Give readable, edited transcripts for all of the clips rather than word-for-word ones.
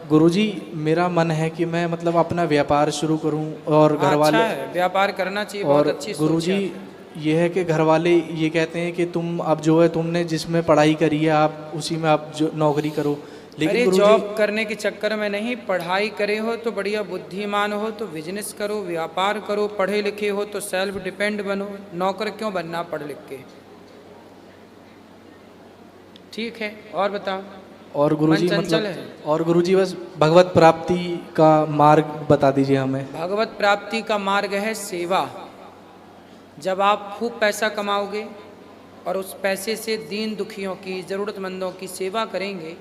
गुरुजी मेरा मन है कि मैं मतलब अपना व्यापार शुरू करूं और घर वाले अच्छा है, व्यापार करना चाहिए, बहुत और अच्छी सोच गुरुजी है। ये है कि घर वाले ये कहते हैं कि तुम अब जो है तुमने जिसमें पढ़ाई करी है आप उसी में आप जो नौकरी करो, लेकिन अरे गुरुजी जॉब करने के चक्कर में नहीं, पढ़ाई करे हो तो बढ़िया बुद्धिमान हो तो बिजनेस करो, व्यापार करो, पढ़े लिखे हो तो सेल्फ डिपेंड बनो, नौकर क्यों बनना पढ़ लिख के। ठीक है, और बताओ। और गुरुजी मन चंचल मतलब है। और गुरुजी बस भगवत प्राप्ति का मार्ग बता दीजिए हमें। भगवत प्राप्ति का मार्ग है सेवा। जब आप खूब पैसा कमाओगे और उस पैसे से दीन दुखियों की, ज़रूरतमंदों की सेवा करेंगे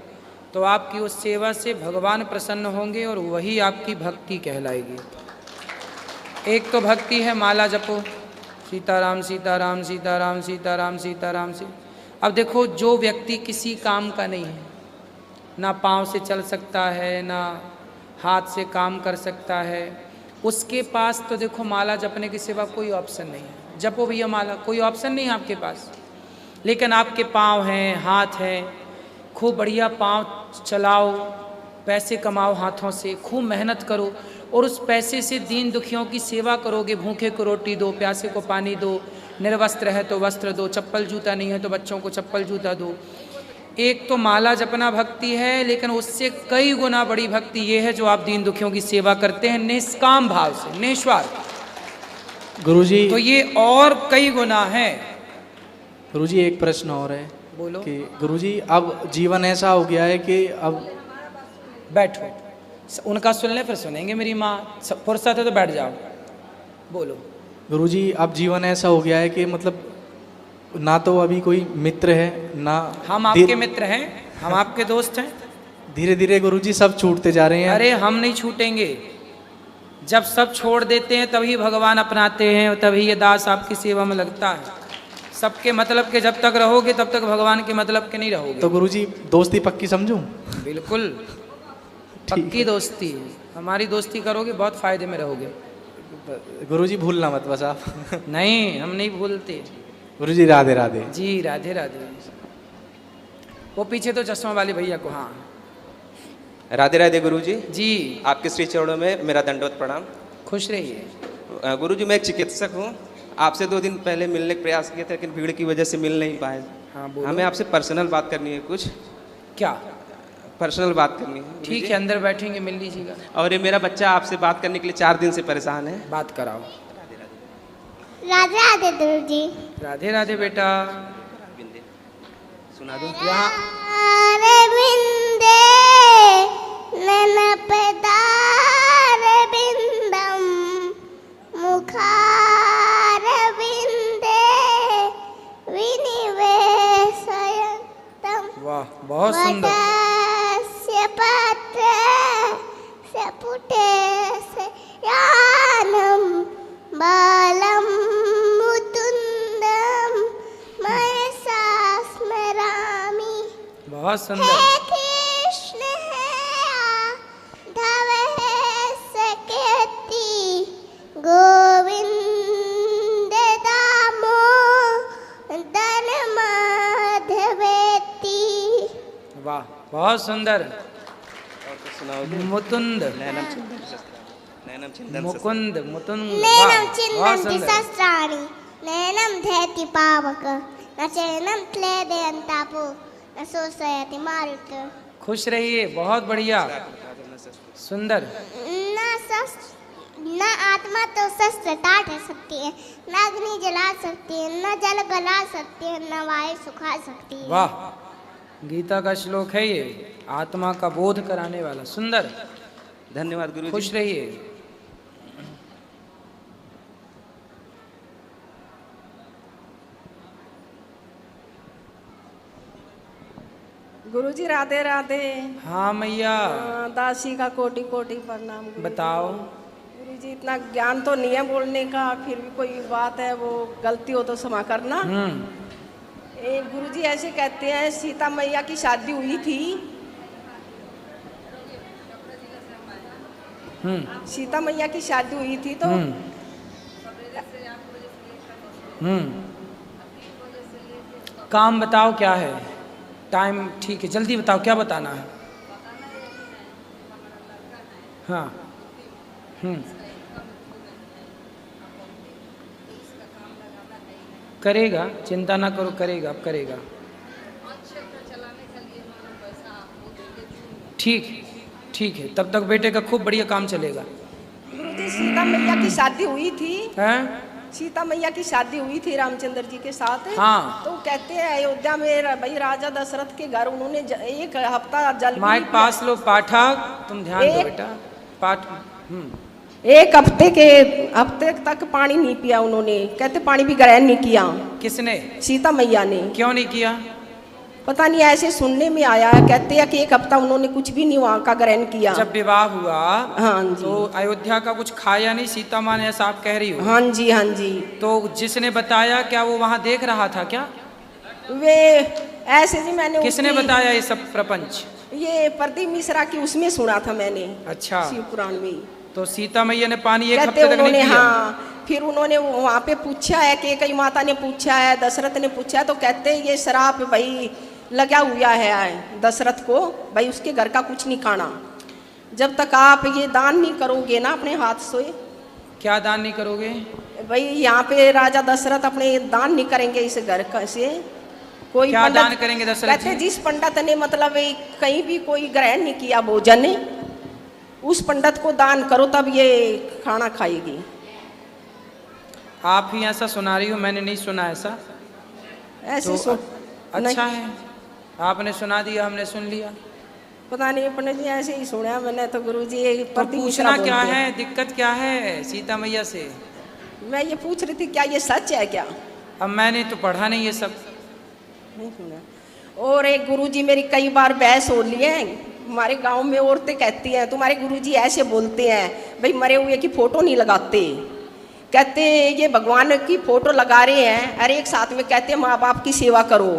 तो आपकी उस सेवा से भगवान प्रसन्न होंगे और वही आपकी भक्ति कहलाएगी। एक तो भक्ति है माला जपो, सीताराम सीताराम सीताराम सीताराम सीताराम से। अब देखो, जो व्यक्ति किसी काम का नहीं है, ना पाँव से चल सकता है, ना हाथ से काम कर सकता है, उसके पास तो देखो माला जपने के सिवा कोई ऑप्शन नहीं है। जपो भैया माला, कोई ऑप्शन नहीं है आपके पास। लेकिन आपके पाँव हैं, हाथ हैं, खूब बढ़िया पाँव चलाओ, पैसे कमाओ हाथों से, खूब मेहनत करो और उस पैसे से दीन दुखियों की सेवा करोगे। भूखे को रोटी दो, प्यासे को पानी दो, निर्वस्त्र है तो वस्त्र दो, चप्पल जूता नहीं है तो बच्चों को चप्पल जूता दो। एक तो माला जपना भक्ति है, लेकिन उससे कई गुना बड़ी भक्ति ये है जो आप दीन दुखियों की सेवा करते हैं निष्काम भाव से, निस्वार्थ। गुरुजी तो ये और कई गुना है। गुरुजी एक प्रश्न और है बोलो। कि गुरुजी अब जीवन ऐसा हो गया है कि अब बैठो, उनका सुन ले फिर सुनेंगे मेरी माँ। फुर्सत है तो बैठ जाओ, बोलो। गुरुजी अब जीवन ऐसा हो गया है कि मतलब ना तो अभी कोई मित्र है ना हम आपके मित्र हैं, हम आपके दोस्त हैं। धीरे धीरे गुरुजी सब छूटते जा रहे हैं। अरे हम नहीं छूटेंगे। जब सब छोड़ देते हैं तभी भगवान अपनाते हैं, तभी ये दास आपकी सेवा में लगता है। सबके मतलब के जब तक रहोगे तब तक भगवान के मतलब के नहीं रहोगे। तो गुरुजी दोस्ती पक्की समझूं? बिल्कुल पक्की दोस्ती। हमारी दोस्ती करोगे बहुत फायदे में रहोगे। गुरुजी भूलना मत बस आप। नहीं, हम नहीं भूलते। गुरुजी राधे राधे। जी राधे राधे। वो पीछे तो चश्मा वाले भैया को। हाँ राधे राधे गुरुजी। जी आपके श्री चरणों में मेरा दंडवत प्रणाम। खुश रहिए। गुरुजी मैं एक चिकित्सक हूँ। आपसे 2 दिन पहले मिलने का प्रयास किया था, लेकिन भीड़ की वजह से मिल नहीं पाए। हाँ बोलो। हमें आपसे पर्सनल बात करनी है कुछ। क्या? पर्सनल बात करनी है। ठीक है, अंदर बैठेंगे, मिल लीजिएगा। और ये मेरा बच्चा आपसे बात करने के लिए 4 दिन से परेशान है। बात कराओ। राधे राधे गुरुजी। राधे राधे बेटा। सुना दो। यहाँ रे बिंदे नैन पेदार बिंदम मुखार बिंदे विनिवेशयन्तम। वाह, बहुत सुंदर। वदस्य पत्र से पुटे से यानम बालम मुकुंदम मनसा स्मरामि। बहुत हे सुंदर। कृष्ण हे धव हे सकेति गोविंद दामो दन माधवेति। वाह, बहुत सुंदर। और कुछ सुनाओगे? मुकुंद, नैनम चिंतन शस्त्र। नैनम चिंतन मुकुंद, मुकुंद। नैनं वाह, बहुत चिन्नन्ति सुंदर। शस्त्राणि नैनं धैति पावक न चैनं क्लेदयन्तापो न शोषयति मारुत। खुश रहिए, बहुत बढ़िया, सुंदर। न आत्मा तो शस्त्र काट सकती है, न अग्नि जला सकती है, न जल गला सकती है, न वायु सुखा सकती है। वाह, गीता का श्लोक है ये, आत्मा का बोध कराने वाला। सुंदर, धन्यवाद गुरुजी। खुश रहिए। गुरुजी राधे राधे। हाँ मैया, दासी का कोटि कोटि प्रणाम। बताओ। गुरुजी इतना ज्ञान तो नहीं है बोलने का, फिर भी कोई बात है वो गलती हो तो क्षमा करना। गुरुजी ऐसे कहते हैं सीता मैया की शादी हुई थी। सीता मैया की शादी हुई थी तो काम बताओ क्या है? टाइम ठीक है, जल्दी बताओ क्या बताना है। हाँ। करेगा, चिंता ना करो, करेगा, अब करेगा। ठीक, ठीक है, तब तक बेटे का खूब बढ़िया काम चलेगा। गुरुजी सीता मैया की शादी हुई थी, हैं? सीता मैया की शादी हुई थी रामचंद्र जी के साथ। हाँ। तो कहते हैं अयोध्या में भाई राजा दशरथ के घर उन्होंने एक हफ्ता जल भी माइक नहीं पास लो, पाठक तुम ध्यान दो एक- बेटा। पाठ पिया। एक हफ्ते तक पानी नहीं पिया उन्होंने, कहते पानी भी ग्रहण नहीं किया। किसने? सीता मैया ने। क्यों नहीं किया? पता नहीं, ऐसे सुनने में आया है। कहते हैं कि एक हफ्ता उन्होंने कुछ भी नहीं वहाँ का ग्रहण किया। जब विवाह हुआ हाँ जी, तो अयोध्या का कुछ खाया नहीं सीता माँ ने, ऐसा आप कह रही हो? हाँ जी, हाँ जी। तो जिसने बताया, क्या वो वहाँ देख रहा था क्या? वे ऐसे जी मैंने किसने उसकी- बताया ये सब प्रपंच? ये प्रदीप मिश्रा की उसमें सुना था मैंने, अच्छा, शिव पुराण में। तो सीता मैया ने पानी एक कहते हफ्ते तक नहीं उन्होंने, पिया? हाँ, फिर उन्होंने वहाँ पे पूछा है कि कई माता ने पूछा है, दशरथ ने पूछा है, तो कहते ये श्राप भाई लगा हुआ है दशरथ को, भाई उसके घर का कुछ नहीं खाना जब तक आप ये दान नहीं करोगे ना अपने हाथ से। क्या दान नहीं करोगे? भाई यहाँ पे राजा दशरथ अपने दान नहीं करेंगे इस घर का से। कोई क्या पंडित- दान करेंगे दशरथ कहते जी? जिस पंडित ने मतलब कहीं भी कोई ग्रहण नहीं किया भोजन, उस पंडित को दान करो तब ये खाना खाएगी। आप ही ऐसा सुना रही हो, मैंने नहीं सुना ऐसा। ऐसे तो सो अच्छा है, आपने सुना दिया, हमने सुन लिया। पता नहीं पंडित जी, ऐसे ही सुना मैंने तो। गुरुजी तो पूछना क्या है, दिक्कत क्या है सीता मैया से? मैं ये पूछ रही थी क्या ये सच है क्या? अब मैंने तो पढ़ा नहीं ये सब। नहीं सुना। और एक गुरुजी मेरी कई बार बहस हो ली है। हमारे गांव में औरतें कहती हैं तुम्हारे गुरुजी ऐसे बोलते हैं, भाई मरे हुए की फोटो नहीं लगाते। कहते ये भगवान की फोटो लगा रहे हैं, अरे एक साथ में कहते हैं माँ बाप की सेवा करो।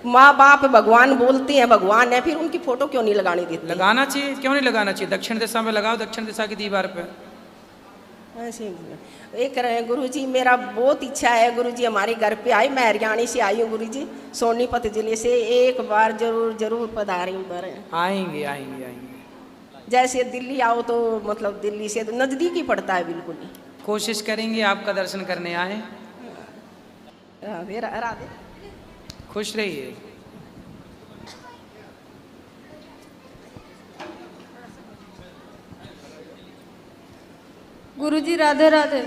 माँ बाप भगवान बोलते हैं, भगवान है, फिर उनकी फोटो क्यों नहीं लगाने देते? लगाना चाहिए, क्यों नहीं लगाना चाहिए? दक्षिण दिशा में लगाओ, दक्षिण दिशा की दीवार पे। ऐसे एक गुरुजी मेरा बहुत इच्छा है, गुरुजी हमारे घर पे आए, मैं हरियाणा से आई हूँ गुरुजी, सोनीपत जिले से। एक बार जरूर जरूर पधारें उधर। आएंगे आएंगे आएंगे। जैसे दिल्ली आओ तो मतलब दिल्ली से तो नज़दीक ही पड़ता है बिल्कुल ही। कोशिश करेंगे आपका दर्शन करने आए। राधे राधे। खुश रहिए। गुरुजी राधे राधे।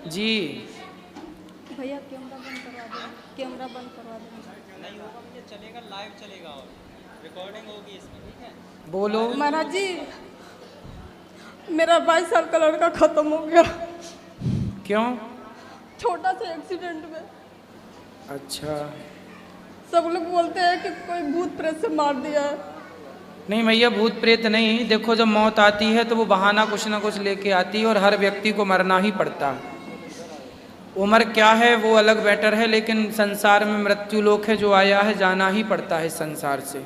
जी भैया कैमरा बंद करवा दो, कैमरा बंद करवा दो। नहीं होगा मुझे चलेगा, लाइव चलेगा और रिकॉर्डिंग होगी इसमें, ठीक है? बोलो। महाराज जी मेरा 22 साल का लड़का खत्म हो गया, क्यों? छोटा सा एक्सीडेंट में। अच्छा, सब लोग बोलते हैं कि कोई भूत प्रेत से मार दिया है। नहीं भैया, भूत प्रेत नहीं। देखो, जब मौत आती है तो वो बहाना कुछ ना कुछ लेके आती है, और हर व्यक्ति को मरना ही पड़ता है। उम्र क्या है वो अलग बेटर है, लेकिन संसार में मृत्यु लोक है, जो आया है जाना ही पड़ता है संसार से।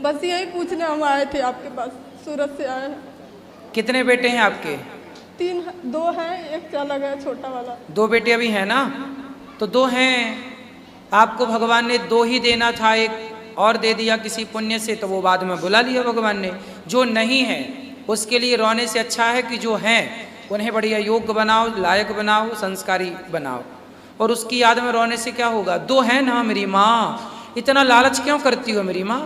बस यही पूछने हम आए थे आपके पास, सूरत से आए हैं। कितने बेटे हैं आपके? 2 हैं, एक चला गया छोटा वाला। 2 बेटे अभी हैं ना? तो 2 हैं, आपको भगवान ने 2 ही देना था, एक और दे दिया किसी पुण्य से, तो वो बाद में बुला लिया भगवान ने। जो नहीं है उसके लिए रोने से अच्छा है कि जो हैं उन्हें बढ़िया योग्य बनाओ, लायक बनाओ, संस्कारी बनाओ। और उसकी याद में रोने से क्या होगा? 2 हैं ना मेरी माँ, इतना लालच क्यों करती हो मेरी माँ?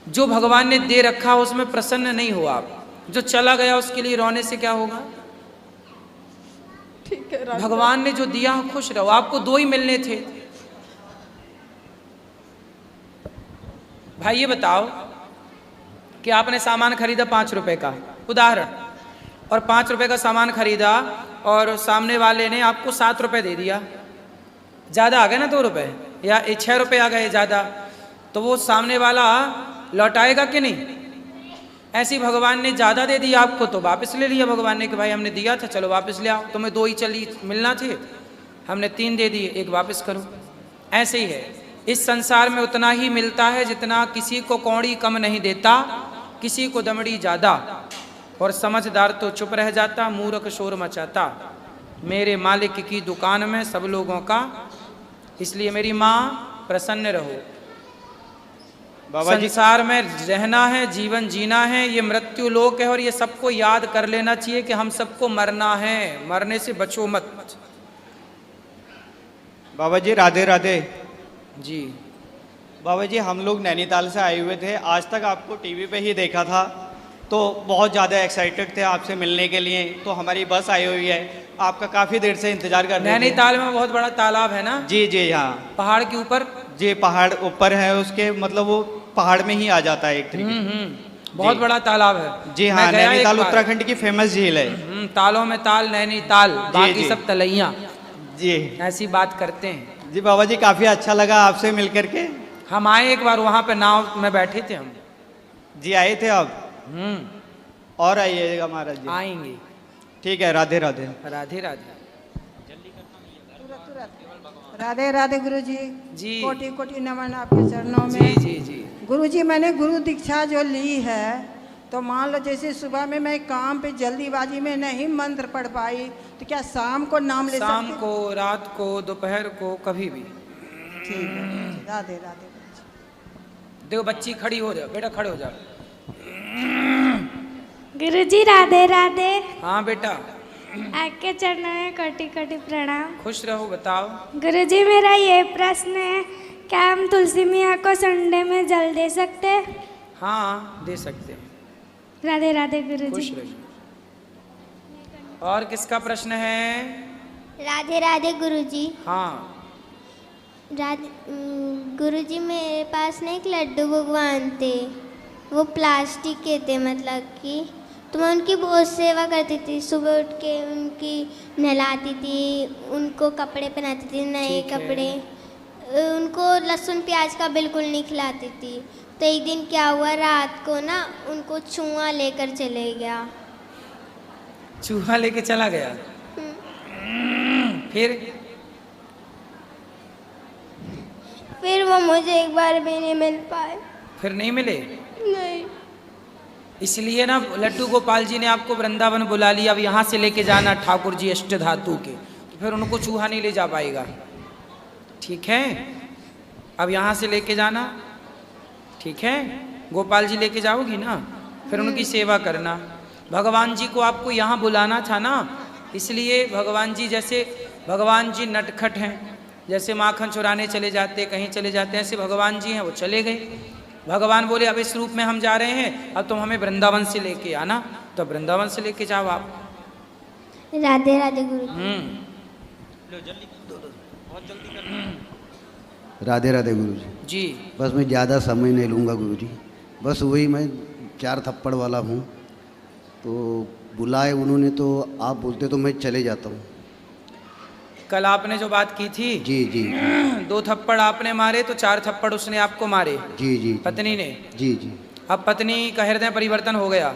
जो भगवान ने दे रखा उसमें प्रसन्न नहीं हो आप, जो चला गया उसके लिए रोने से क्या होगा? ठीक है राधे। भगवान ने जो दिया खुश रहो। आपको 2 ही मिलने थे। भाई ये बताओ कि आपने सामान खरीदा 5 रुपए का, उदाहरण, और 5 रुपए का सामान खरीदा और सामने वाले ने आपको 7 रुपए दे दिया। ज़्यादा आ गए ना 2 रुपए, या 6 रुपए आ गए ज़्यादा, तो वो सामने वाला लौटाएगा कि नहीं? ऐसी भगवान ने ज़्यादा दे दिया आपको तो वापस ले लिया भगवान ने कि भाई हमने दिया था, चलो वापस ले आओ। तुम्हें 2 ही चली मिलना थे, हमने 3 दे दिए, 1 वापस करो। ऐसे ही है, इस संसार में उतना ही मिलता है जितना, किसी को कौड़ी कम नहीं देता, किसी को दमड़ी ज़्यादा, और समझदार तो चुप रह जाता, मूर्ख शोर मचाता। मेरे मालिक की दुकान में सब लोगों का, इसलिए मेरी माँ प्रसन्न रहो। बाबा जी संसार में रहना है, जीवन जीना है, ये मृत्यु लोक है और ये सबको याद कर लेना चाहिए कि हम सबको मरना है, मरने से बचो मत। बाबा जी राधे राधे। जी बाबा जी हम लोग नैनीताल से आए हुए थे, आज तक आपको टीवी पे ही देखा था, तो बहुत ज़्यादा एक्साइटेड थे आपसे मिलने के लिए। तो हमारी बस आई हुई है, आपका काफ़ी देर से इंतजार कर रहे थे। नैनीताल में बहुत बड़ा तालाब है ना, जी जी हाँ पहाड़ के ऊपर। जी, पहाड़ ऊपर है उसके, मतलब वो पहाड़ में ही आ जाता है एक तरीके। बहुत जी। बड़ा तालाब है। जी मैं हाँ, गया एक नैनीताल बार। उत्तराखंड की फेमस झील है। तालों में ताल नैनीताल, बाकी जी। सब तलैया, जी ऐसी बात करते हैं। जी बाबा जी काफ़ी अच्छा लगा आपसे मिल करके। हम आए एक बार, वहां पे नाव में बैठे थे हम। जी आए थे आप, हम्म और आइएगा महाराज जी। आएंगे। ठीक है, राधे राधे। राधे राधे। राधे राधे गुरु जी। जी। कोटि कोटि नमन आपके चरणों जी में। जी जी। गुरु जी मैंने गुरु दीक्षा जो ली है, तो मान लो जैसे सुबह में मैं काम पे जल्दीबाजी में नहीं मंत्र पढ़ पाई, तो क्या शाम को नाम ले शाम सकती? को, रात को, दोपहर को, कभी भी। ठीक है, राधे राधे गुरु जी। देखो बच्ची खड़ी हो जाओ, बेटा खड़े हो जाओ। गुरुजी राधे राधे। हाँ बेटा, आपके चरणों में कोटि कोटि प्रणाम। खुश रहो। बताओ। गुरुजी मेरा ये प्रश्न है, क्या हम तुलसी मियाँ को संडे में जल दे सकते हैं? हाँ दे सकते हैं। राधे राधे खुश गुरुजी। रहिए। और किसका प्रश्न है? राधे राधे गुरुजी। हाँ गुरुजी मेरे पास ना एक लड्डू भगवान थे, वो प्लास्टिक के थे, मतलब कि तो मैं उनकी बहुत सेवा करती थी। सुबह उठ के उनकी नहलाती थी, उनको कपड़े पहनाती थी, नए ठीक है। कपड़े, उनको लहसुन प्याज का बिल्कुल नहीं खिलाती थी। तो एक दिन क्या हुआ, रात को ना उनको चूहा लेकर चले गया। चूहा लेके चला गया। फिर वो मुझे एक बार भी नहीं मिल पाए। फिर नहीं मिले। नहीं। इसलिए ना लड्डू गोपाल जी ने आपको वृंदावन बुला लिया। अब यहाँ से लेके जाना ठाकुर जी अष्ट धातु के, तो फिर उनको चूहा नहीं ले जा पाएगा। ठीक है, अब यहाँ से लेके जाना। ठीक है, गोपाल जी लेके जाओगी ना, फिर उनकी सेवा करना। भगवान जी को आपको यहाँ बुलाना था ना, इसलिए भगवान जी, जैसे भगवान जी नटखट हैं, जैसे माखन चुराने चले जाते, कहीं चले जाते हैं, ऐसे भगवान जी हैं, वो चले गए। भगवान बोले अब इस रूप में हम जा रहे हैं, अब तुम हमें वृंदावन से लेके आना। तो वृंदावन से लेके जाओ आप। राधे राधे गुरु। राधे राधे गुरु जी। जी बस मैं ज़्यादा समय नहीं लूँगा गुरु जी, बस वही मैं 4 थप्पड़ वाला हूँ, तो बुलाए उन्होंने तो आप बोलते तो मैं चले जाता हूँ। कल आपने जो बात की थी, जी जी 2 थप्पड़ आपने मारे तो 4 थप्पड़ उसने आपको मारे, जी जी पत्नी ने। जी जी अब पत्नी का हृदय परिवर्तन हो गया।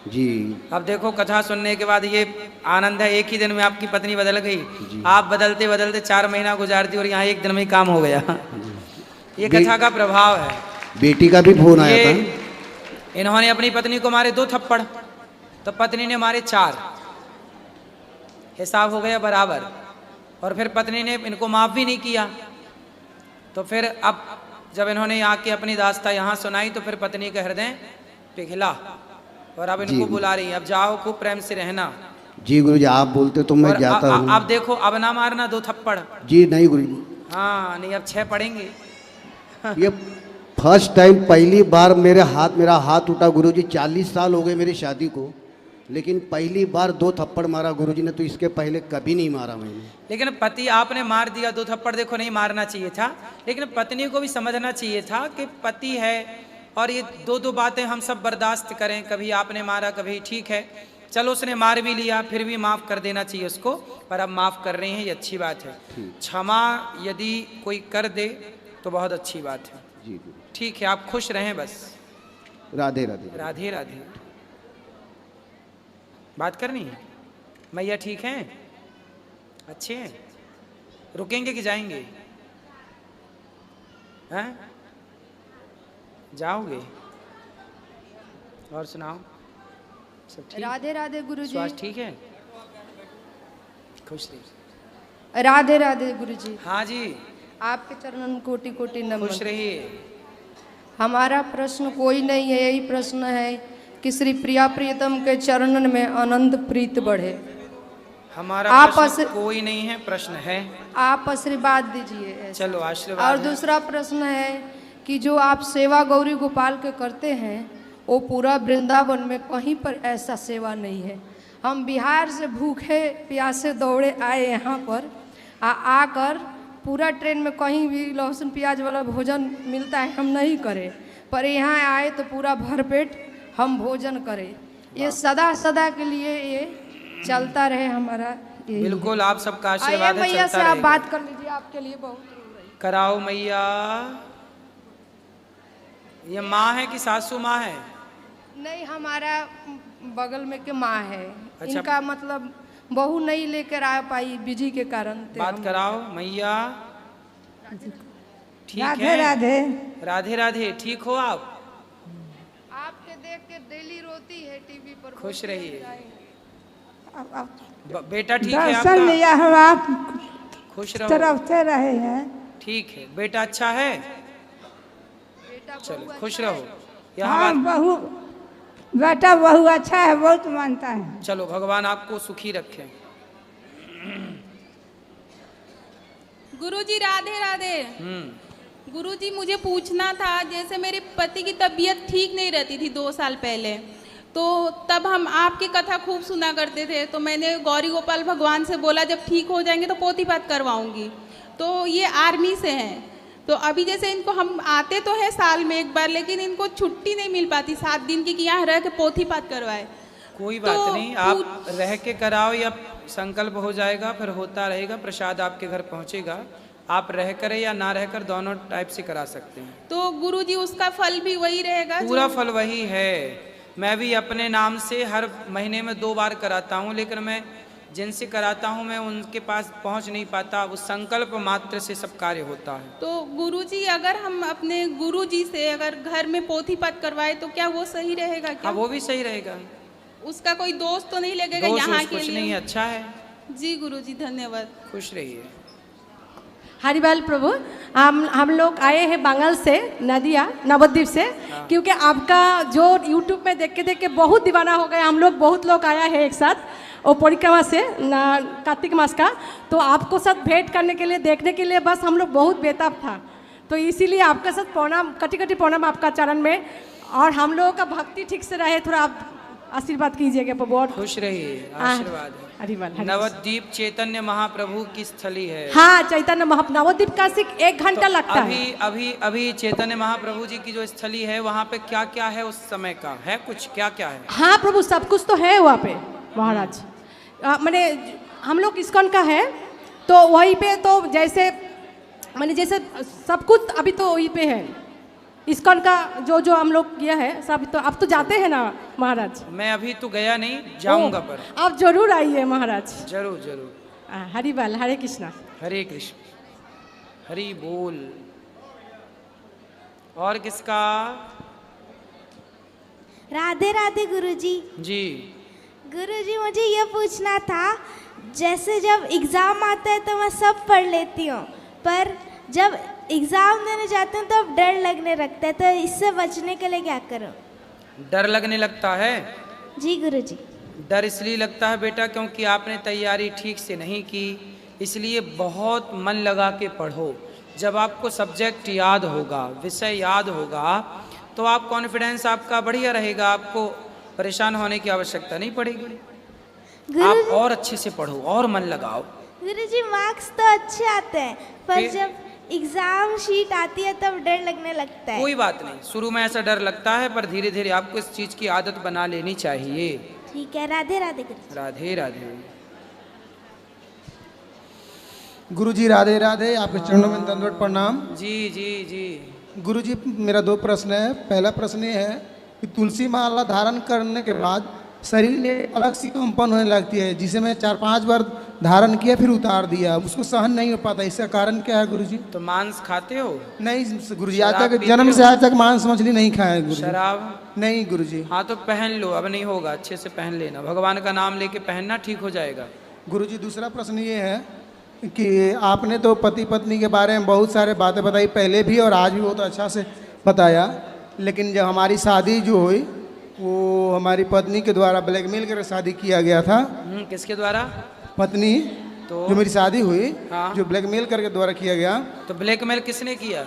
जी। अब देखो कथा सुनने के बाद ये आनंद है, एक ही दिन में आपकी पत्नी बदल गई। आप बदलते बदलते 4 महीना गुजार दी और यहाँ एक दिन में ही काम हो गया। ये कथा का प्रभाव है। बेटी का भी फोन आया था। इन्होंने अपनी पत्नी को मारे 2 थप्पड़, तो पत्नी ने मारे 4, हिसाब हो गया बराबर। और फिर पत्नी ने इनको माफ भी नहीं किया। तो फिर अब जब इन्होंने आके अपनी दास्ता यहाँ सुनाई, तो फिर पत्नी का हृदय पिघला और अब इनको बुला रही है, अब जाओ खूब प्रेम से रहना। जी गुरु जी, आप बोलते तो मैं जाता हूँ। अब देखो, अब ना मारना 2 थप्पड़। जी नहीं गुरु जी। हाँ नहीं, अब 6 पड़ेंगे। ये फर्स्ट टाइम, पहली बार मेरा हाथ उठा गुरु जी। 40 साल हो गए मेरी शादी को, लेकिन पहली बार 2 थप्पड़ मारा गुरु जी ने, तो इसके पहले कभी नहीं मारा मैंने। लेकिन पति आपने मार दिया 2 थप्पड़, देखो नहीं मारना चाहिए था, लेकिन पत्नी को भी समझना चाहिए था कि पति है और ये 2 बातें हम सब बर्दाश्त करें। कभी आपने मारा, कभी ठीक है, चलो उसने मार भी लिया, फिर भी माफ़ कर देना चाहिए उसको। पर अब माफ़ कर रहे हैं, ये अच्छी बात है। क्षमा यदि कोई कर दे तो बहुत अच्छी बात है। जी ठीक है, आप खुश रहें बस। राधे राधे। राधे राधे। बात करनी है? मैया ठीक हैं? अच्छे हैं? रुकेंगे कि जाएंगे? हैं? जाओगे? और सुनाओ, सब ठीक? राधे राधे गुरुजी। स्वास्थ्य ठीक है? खुश रहिए। राधे राधे गुरुजी। हाँ जी, आपके चरणों में कोटि कोटि नमन। खुश रहिए। हमारा प्रश्न कोई नहीं है, यही प्रश्न है कि श्री प्रिया प्रियतम के चरणन में आनंद प्रीत बढ़े। हमारा आप प्रश्न कोई नहीं है, प्रश्न है, आप आशीर्वाद दीजिए ऐसा। चलो आशीर्वाद। और दूसरा प्रश्न है कि जो आप सेवा गौरी गोपाल के करते हैं वो पूरा वृंदावन में कहीं पर ऐसा सेवा नहीं है। हम बिहार से भूखे प्यासे दौड़े आए यहाँ पर, आकर पूरा ट्रेन में कहीं भी लहसुन प्याज वाला भोजन मिलता है हम नहीं करें, पर यहाँ आए तो पूरा भरपेट हम भोजन करें। ये सदा सदा के लिए ये चलता रहे हमारा। बिल्कुल, आप सबका आशीर्वाद है, मैया चलता से आप रहेगा। बात कर लीजिए, आपके लिए बहुत कराओ मैया। ये माँ है कि सासू माँ है? नहीं, हमारा बगल में के माँ है। अच्छा। इनका मतलब बहू नहीं लेकर आ पाई बिजी के कारण। बात कराओ मैया। ठीक राधे है, राधे। राधे राधे। ठीक हो आप? आपके देख के डेली रोती है टीवी पर। खुश रहिए। अब बेटा ठीक है दर्शन आपका? लिया हम आप खुश रहो। तरफ से रहे हैं। ठीक है, बेटा अच्छा है? चलो खुश रहो। यहाँ हाँ, बहू बेटा बहु अच्छा है, बहुत मानता है। चलो भगवान आपको सुखी रखे। गुरुजी राधे राधे। गुरुजी मुझे पूछना था, जैसे मेरे पति की तबीयत ठीक नहीं रहती थी 2 साल पहले, तो तब हम आपकी कथा खूब सुना करते थे, तो मैंने गौरी गोपाल भगवान से बोला जब ठीक हो जाएंगे तो पोथी पाठ करवाऊंगी। तो ये आर्मी से हैं, तो अभी जैसे इनको हम आते तो है साल में एक बार, लेकिन इनको छुट्टी नहीं मिल पाती 7 दिन की कि यहाँ रह के पोथी पाठ करवाए। कोई बात नहीं, आप रह के कराओ या संकल्प हो जाएगा, फिर होता रहेगा, प्रसाद आपके घर पहुँचेगा। आप रह कर या ना रहकर दोनों टाइप से करा सकते हैं। तो गुरुजी उसका फल भी वही रहेगा? पूरा फल वही है। मैं भी अपने नाम से हर महीने में 2 बार कराता हूँ, लेकिन मैं जिनसे कराता हूँ मैं उनके पास पहुँच नहीं पाता। उस संकल्प मात्र से सब कार्य होता है। तो गुरुजी अगर हम अपने गुरुजी से अगर घर में पोथी पाठ करवाए तो क्या वो सही रहेगा क्या? हाँ, वो भी सही रहेगा। उसका कोई दोस्त तो नहीं लगेगा दोस्त यहाँ के कुछ लिए? नहीं, अच्छा है। जी गुरुजी धन्यवाद। खुश रहिए। हरिवाल प्रभु, हम लोग आए हैं बंगाल से, नदिया नवद्वीप से। क्योंकि आपका जो यूट्यूब में देख के बहुत दीवाना हो गए हम लोग। बहुत लोग आया है एक साथ वो परिक्रमा से कार्तिक मास का, तो आपको साथ भेंट करने के लिए देखने के लिए बस हम लोग बहुत बेताब था। तो इसीलिए आपके साथ प्रणाम, कटी कटी प्रणाम आपका चरण में। और हम लोगों का भक्ति ठीक से रहे, थोड़ा आप आशीर्वाद कीजिएगा। बहुत खुश रहिए, आशीर्वाद है। नवद्वीप चैतन्य महाप्रभु की स्थली है। हाँ, चैतन्य नवद्वीप का सिर्फ 1 घंटा लगता है। अभी चैतन्य महाप्रभु जी की जो स्थली है वहाँ पे क्या क्या है उस समय का है? कुछ क्या क्या है? हाँ प्रभु, सब कुछ तो है वहाँ पे महाराज। मैंने हम लोग इस्कॉन का है, तो वहीं पे तो जैसे मैंने जैसे सब कुछ अभी तो वहीं पे है। इस्कॉन का जो हम लोग किया है सब, तो आप तो जाते हैं ना महाराज? मैं अभी तो गया नहीं, जाऊंगा पर आप जरूर आइए महाराज। जरूर जरूर। हरि बोल, हरे कृष्णा। हरे कृष्ण, हरि बोल। और किसका? राधे राधे गुरुजी। जी गुरुजी, मुझे ये पूछना था, जैसे जब एग्ज़ाम आता है तो मैं सब पढ़ लेती हूँ, पर जब एग्ज़ाम देने जाती हूँ तो अब डर लगने लगता है, तो इससे बचने के लिए क्या करूँ? डर लगने लगता है? जी गुरुजी। डर इसलिए लगता है बेटा क्योंकि आपने तैयारी ठीक से नहीं की, इसलिए बहुत मन लगा के पढ़ो। जब आपको सब्जेक्ट याद होगा, विषय याद होगा, तो आप कॉन्फिडेंस आपका बढ़िया रहेगा, आपको परेशान होने की आवश्यकता नहीं पड़ेगी। आप और अच्छे से पढ़ो और मन लगाओ। गुरुजी, मार्क्स तो अच्छे आते हैं, पर जब एग्ज़ाम शीट आती है तब डर लगने लगता है। कोई बात नहीं, शुरू में ऐसा डर लगता है, पर धीरे धीरे आपको इस चीज़ की आदत बना लेनी चाहिए। ठीक है, राधे राधे गुरुजी। राधे राधे। गुरुजी राधे राधे, आपके चरणों में दंडवत प्रणाम। जी जी जी। गुरुजी, मेरा 2 प्रश्न है। पहला प्रश्न ये है कि तुलसी माला धारण करने के बाद शरीर में अलग सी कंपन होने लगती है, जिसे मैं 4-5 बार धारण किया फिर उतार दिया, उसको सहन नहीं हो पाता। इसका कारण क्या है गुरुजी? तो मांस खाते हो? नहीं गुरुजी, आज तक जन्म से आज तक मांस मछली नहीं खाया है गुरुजी। शराब? नहीं गुरुजी। हाँ तो पहन लो, अब नहीं होगा, अच्छे से पहन लेना, भगवान का नाम लेके पहनना, ठीक हो जाएगा। गुरुजी, दूसरा प्रश्न ये है कि आपने तो पति पत्नी के बारे में बहुत सारे बातें बताई पहले भी और आज भी बहुत अच्छा से बताया। लेकिन जब हमारी शादी जो हुई वो हमारी पत्नी के द्वारा ब्लैकमेल कर शादी किया गया था। किसके द्वारा? पत्नी तो जो मेरी शादी हुई, हाँ। जो ब्लैकमेल करके द्वारा किया गया। तो ब्लैकमेल किसने किया?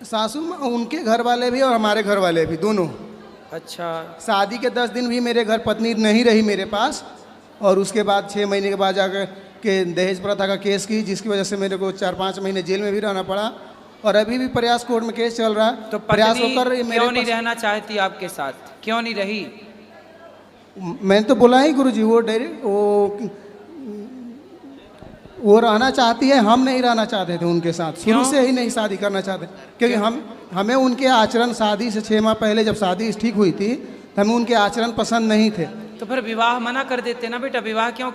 सासू माँ, उनके घर वाले भी और हमारे घर वाले भी, दोनों। अच्छा। शादी के 10 दिन भी मेरे घर पत्नी नहीं रही मेरे पास, और उसके बाद 6 महीने के बाद जाकर के दहेज प्रथा का केस की, जिसकी वजह से मेरे को 4-5 महीने जेल में भी रहना पड़ा। और अभी भी प्रयास कोर्ट में केस चल रहा है। तो प्रयास पत्नी होकर क्यों नहीं रहना चाहती आपके साथ? क्यों नहीं रही? मैंने तो बोला ही गुरुजी, वो वो रहना चाहती है, हम नहीं रहना चाहते थे उनके साथ, शुरू से ही नहीं शादी करना चाहते, क्योंकि हमें उनके आचरण, शादी से 6 माह पहले जब शादी ठीक हुई थी, हमें उनके आचरण पसंद नहीं थे। तो फिर विवाह मना कर देते ना बेटा, विवाह क्यों किया?